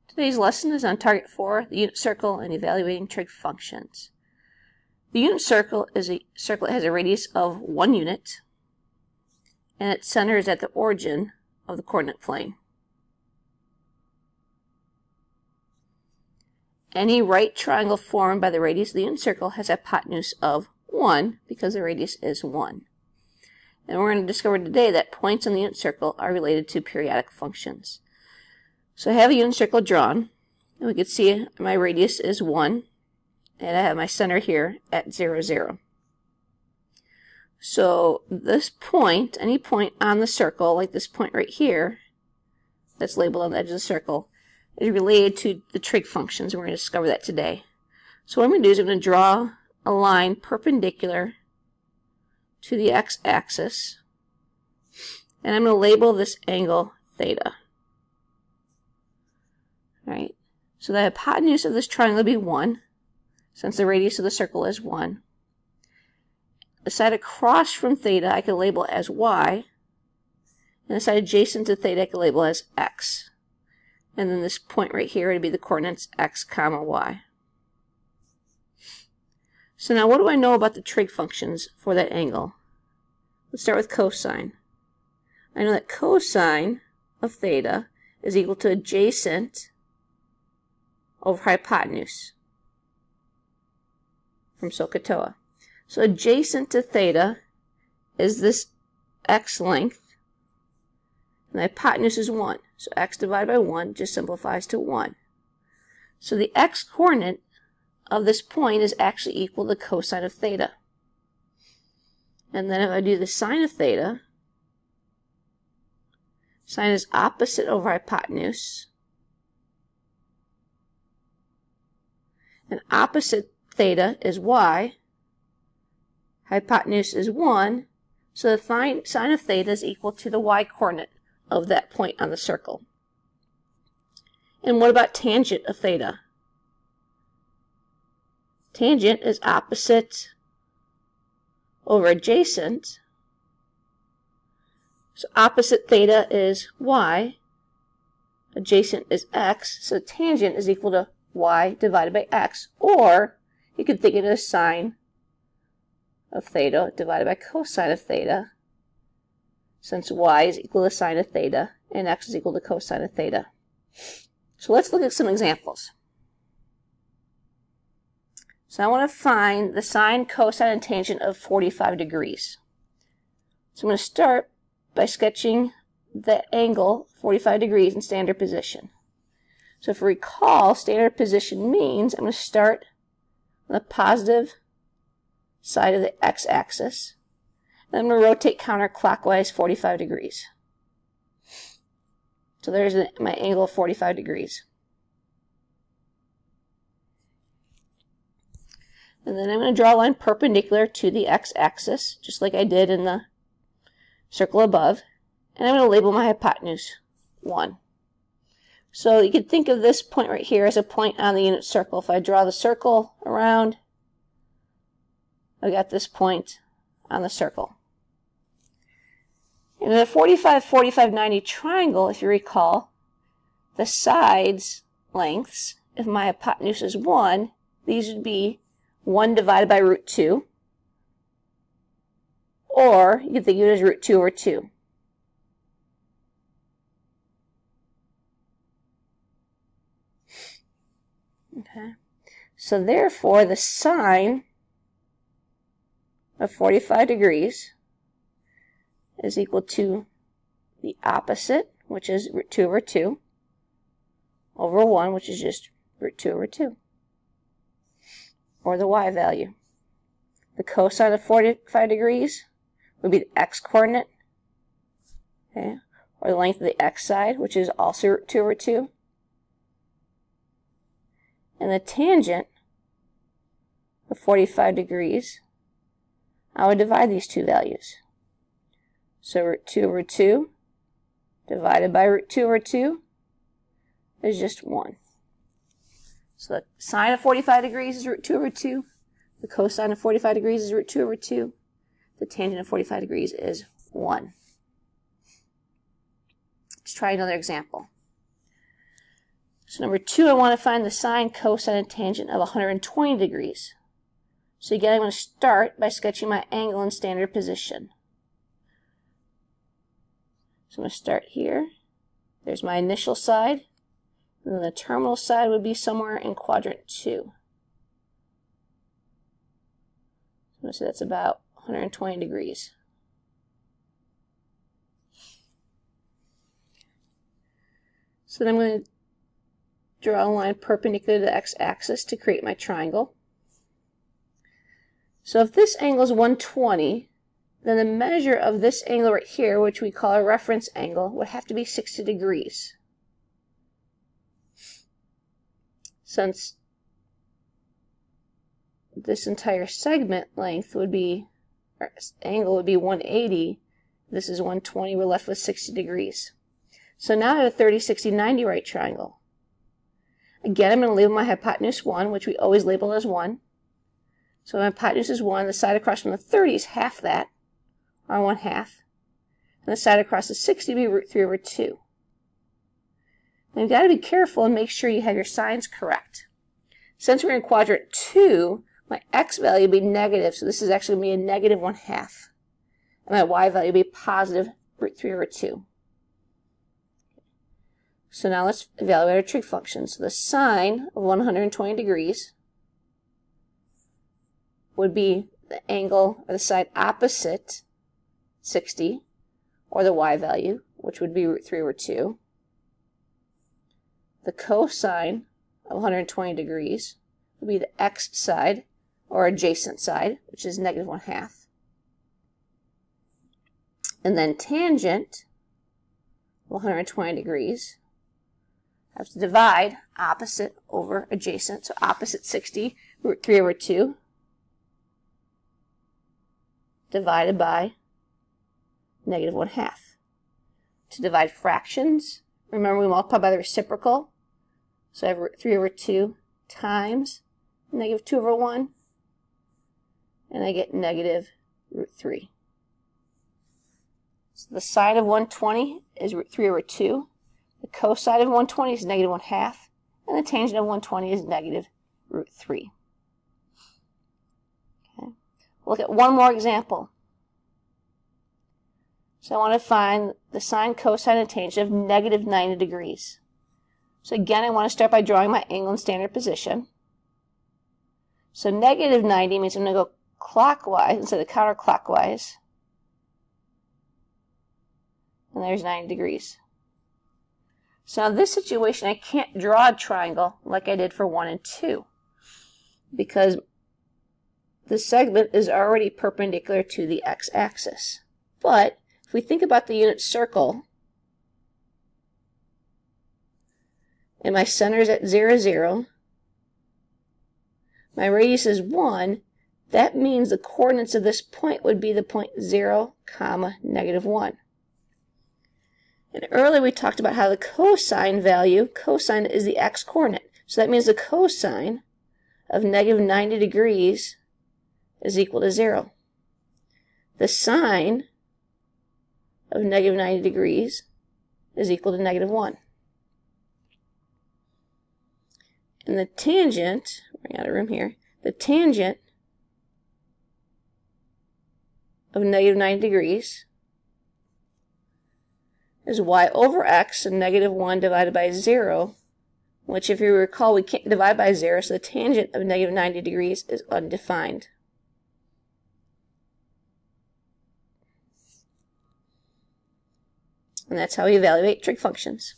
Today's lesson is on Target 4, the unit circle, and evaluating trig functions. The unit circle is a circle that has a radius of 1 unit, and its center is at the origin of the coordinate plane. Any right triangle formed by the radius of the unit circle has a hypotenuse of 1 because the radius is 1. And we're going to discover today that points on the unit circle are related to periodic functions. So I have a unit circle drawn, and we can see my radius is 1, and I have my center here at 0, 0. So this point, any point on the circle, like this point right here, that's labeled on the edge of the circle, is related to the trig functions. We're going to discover that today. So what I'm going to do is I'm going to draw a line perpendicular to the x-axis, and I'm going to label this angle theta. Right? So the hypotenuse of this triangle will be 1, since the radius of the circle is 1. The side across from theta I can label as y, and the side adjacent to theta I can label as x. And then this point right here would be the coordinates x, comma, y. So now what do I know about the trig functions for that angle? Let's start with cosine. I know that cosine of theta is equal to adjacent over hypotenuse from SOHCAHTOA. So adjacent to theta is this x length, and the hypotenuse is 1. So x divided by 1 just simplifies to 1. So the x coordinate of this point is actually equal to cosine of theta. And then if I do the sine of theta, sine is opposite over hypotenuse, and opposite theta is y, hypotenuse is 1, so the sine of theta is equal to the y coordinate of that point on the circle. And what about tangent of theta? Tangent is opposite over adjacent, so opposite theta is y, adjacent is x, so tangent is equal to y divided by x, or you could think of it as sine of theta divided by cosine of theta, since y is equal to sine of theta and x is equal to cosine of theta. So let's look at some examples. So I want to find the sine, cosine, and tangent of 45 degrees. So I'm going to start by sketching the angle 45 degrees in standard position. So if you recall, standard position means I'm going to start on the positive side of the x-axis. Then I'm going to rotate counterclockwise 45 degrees. So there's my angle of 45 degrees. And then I'm going to draw a line perpendicular to the x-axis, just like I did in the circle above. And I'm going to label my hypotenuse 1. So you can think of this point right here as a point on the unit circle. If I draw the circle around, I've got this point on the circle. In a 45, 45, 90 triangle, if you recall, the sides lengths, if my hypotenuse is 1, these would be 1 divided by root 2, or you can think of it as root 2 over 2. Okay, so therefore the sine of 45 degrees is equal to the opposite, which is root 2 over 2, over 1, which is just root 2 over 2, or the y value. The cosine of 45 degrees would be the x coordinate, okay, or the length of the x side, which is also root 2 over 2. And the tangent of 45 degrees, I would divide these two values. So root 2 over 2 divided by root 2 over 2 is just 1. So the sine of 45 degrees is root 2 over 2. The cosine of 45 degrees is root 2 over 2. The tangent of 45 degrees is 1. Let's try another example. So number 2, I want to find the sine, cosine, and tangent of 120 degrees. So again, I'm going to start by sketching my angle in standard position. So I'm going to start here. There's my initial side. And then the terminal side would be somewhere in quadrant 2. So I'm going to say that's about 120 degrees. So then I'm going to draw a line perpendicular to the x-axis to create my triangle. So if this angle is 120, then the measure of this angle right here, which we call a reference angle, would have to be 60 degrees. Since this entire segment length would be, or angle would be 180, this is 120, we're left with 60 degrees. So now I have a 30, 60, 90 right triangle. Again, I'm going to label my hypotenuse 1, which we always label as 1. So my hypotenuse is 1. The side across from the 30 is half that, or 1/2. And the side across the 60 would be root 3 over 2. Now you've got to be careful and make sure you have your signs correct. Since we're in quadrant 2, my x value would be negative, so this is actually going to be a negative 1/2. And my y value would be positive root 3 over 2. So now let's evaluate our trig function. So the sine of 120 degrees would be the angle or the side opposite 60, or the y value, which would be root 3 over 2. The cosine of 120 degrees would be the x side, or adjacent side, which is negative 1/2. And then tangent of 120 degrees, I have to divide opposite over adjacent, so opposite 60, root 3 over 2, divided by negative 1/2. To divide fractions, remember we multiply by the reciprocal, so I have root 3 over 2 times negative 2 over 1, and I get negative root 3. So the sine of 120 is root 3 over 2. The cosine of 120 is negative 1/2, and the tangent of 120 is negative root 3. Okay. We'll look at one more example. So I want to find the sine, cosine, and tangent of negative 90 degrees. So again, I want to start by drawing my angle in standard position. So negative 90 means I'm going to go clockwise instead of counterclockwise. And there's 90 degrees. So in this situation, I can't draw a triangle like I did for 1 and 2 because the segment is already perpendicular to the x-axis. But if we think about the unit circle, and my center is at 0, 0, my radius is 1, that means the coordinates of this point would be the point 0, negative 1. And earlier we talked about how the cosine value, cosine is the x-coordinate. So that means the cosine of negative 90 degrees is equal to 0. The sine of negative 90 degrees is equal to negative 1. And the tangent, running out of room here, the tangent of negative 90 degrees is y over x, and negative 1 divided by 0, which if you recall we can't divide by 0, so the tangent of negative 90 degrees is undefined. And that's how we evaluate trig functions.